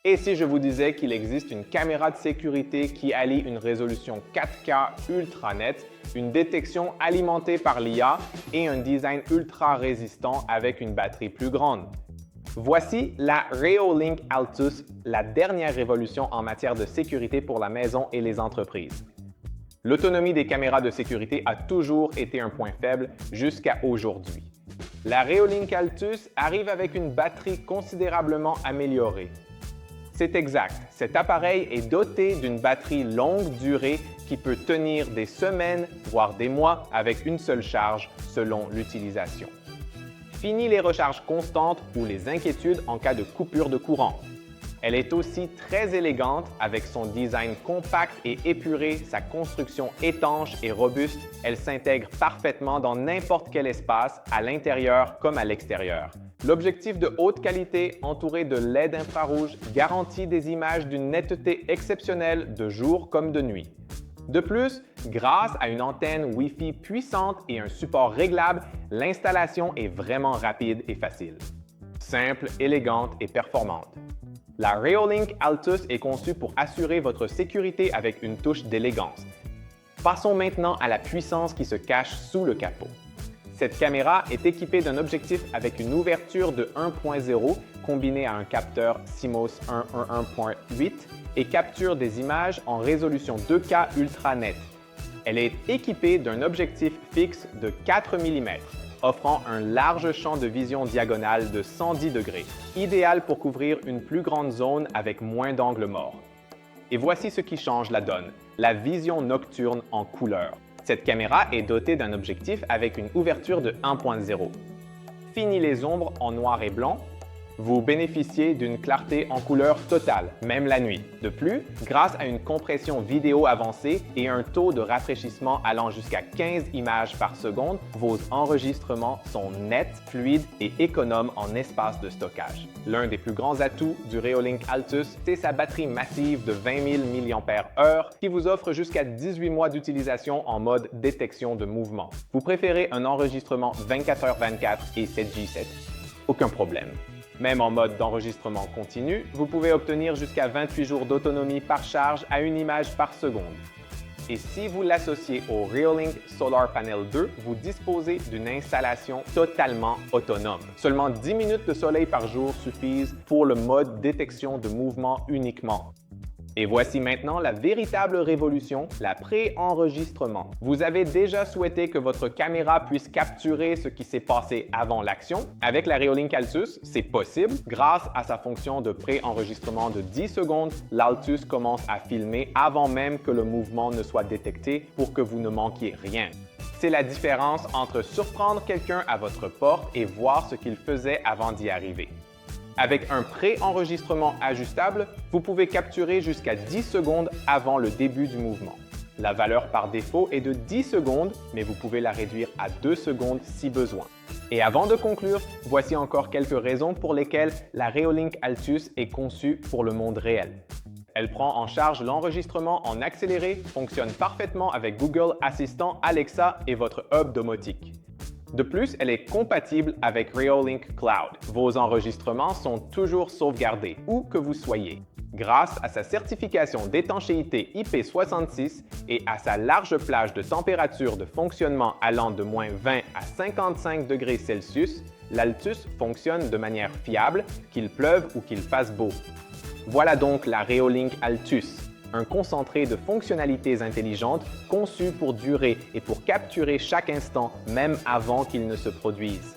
Et si je vous disais qu'il existe une caméra de sécurité qui allie une résolution 4K ultra nette, une détection alimentée par l'IA et un design ultra résistant avec une batterie plus grande? Voici la Reolink Altus, la dernière révolution en matière de sécurité pour la maison et les entreprises. L'autonomie des caméras de sécurité a toujours été un point faible jusqu'à aujourd'hui. La Reolink Altus arrive avec une batterie considérablement améliorée. C'est exact, cet appareil est doté d'une batterie longue durée qui peut tenir des semaines, voire des mois avec une seule charge selon l'utilisation. Fini les recharges constantes ou les inquiétudes en cas de coupure de courant. Elle est aussi très élégante avec son design compact et épuré, sa construction étanche et robuste. Elle s'intègre parfaitement dans n'importe quel espace, à l'intérieur comme à l'extérieur. L'objectif de haute qualité entouré de LED infrarouge garantit des images d'une netteté exceptionnelle de jour comme de nuit. De plus, grâce à une antenne Wi-Fi puissante et un support réglable, l'installation est vraiment rapide et facile. Simple, élégante et performante. La Reolink Altus est conçue pour assurer votre sécurité avec une touche d'élégance. Passons maintenant à la puissance qui se cache sous le capot. Cette caméra est équipée d'un objectif avec une ouverture de 1.0 combinée à un capteur CMOS 111.8 et capture des images en résolution 2K ultra nette. Elle est équipée d'un objectif fixe de 4 mm, offrant un large champ de vision diagonale de 110 degrés, idéal pour couvrir une plus grande zone avec moins d'angles morts. Et voici ce qui change la donne, la vision nocturne en couleur. Cette caméra est dotée d'un objectif avec une ouverture de 1.0. Fini les ombres en noir et blanc. Vous bénéficiez d'une clarté en couleur totale, même la nuit. De plus, grâce à une compression vidéo avancée et un taux de rafraîchissement allant jusqu'à 15 images par seconde, vos enregistrements sont nets, fluides et économes en espace de stockage. L'un des plus grands atouts du Reolink Altus, c'est sa batterie massive de 20 000 mAh qui vous offre jusqu'à 18 mois d'utilisation en mode détection de mouvement. Vous préférez un enregistrement 24h24 et 7J7? Aucun problème. Même en mode d'enregistrement continu, vous pouvez obtenir jusqu'à 28 jours d'autonomie par charge à une image par seconde. Et si vous l'associez au Reolink Solar Panel 2, vous disposez d'une installation totalement autonome. Seulement 10 minutes de soleil par jour suffisent pour le mode détection de mouvement uniquement. Et voici maintenant la véritable révolution, la pré-enregistrement. Vous avez déjà souhaité que votre caméra puisse capturer ce qui s'est passé avant l'action. Avec la Reolink Altus, c'est possible. Grâce à sa fonction de pré-enregistrement de 10 secondes, l'Altus commence à filmer avant même que le mouvement ne soit détecté pour que vous ne manquiez rien. C'est la différence entre surprendre quelqu'un à votre porte et voir ce qu'il faisait avant d'y arriver. Avec un pré-enregistrement ajustable, vous pouvez capturer jusqu'à 10 secondes avant le début du mouvement. La valeur par défaut est de 10 secondes, mais vous pouvez la réduire à 2 secondes si besoin. Et avant de conclure, voici encore quelques raisons pour lesquelles la Reolink Altus est conçue pour le monde réel. Elle prend en charge l'enregistrement en accéléré, fonctionne parfaitement avec Google Assistant, Alexa et votre hub domotique. De plus, elle est compatible avec Reolink Cloud. Vos enregistrements sont toujours sauvegardés, où que vous soyez. Grâce à sa certification d'étanchéité IP66 et à sa large plage de température de fonctionnement allant de moins 20 à 55 degrés Celsius, l'Altus fonctionne de manière fiable, qu'il pleuve ou qu'il fasse beau. Voilà donc la Reolink Altus. Un concentré de fonctionnalités intelligentes conçu pour durer et pour capturer chaque instant, même avant qu'il ne se produise.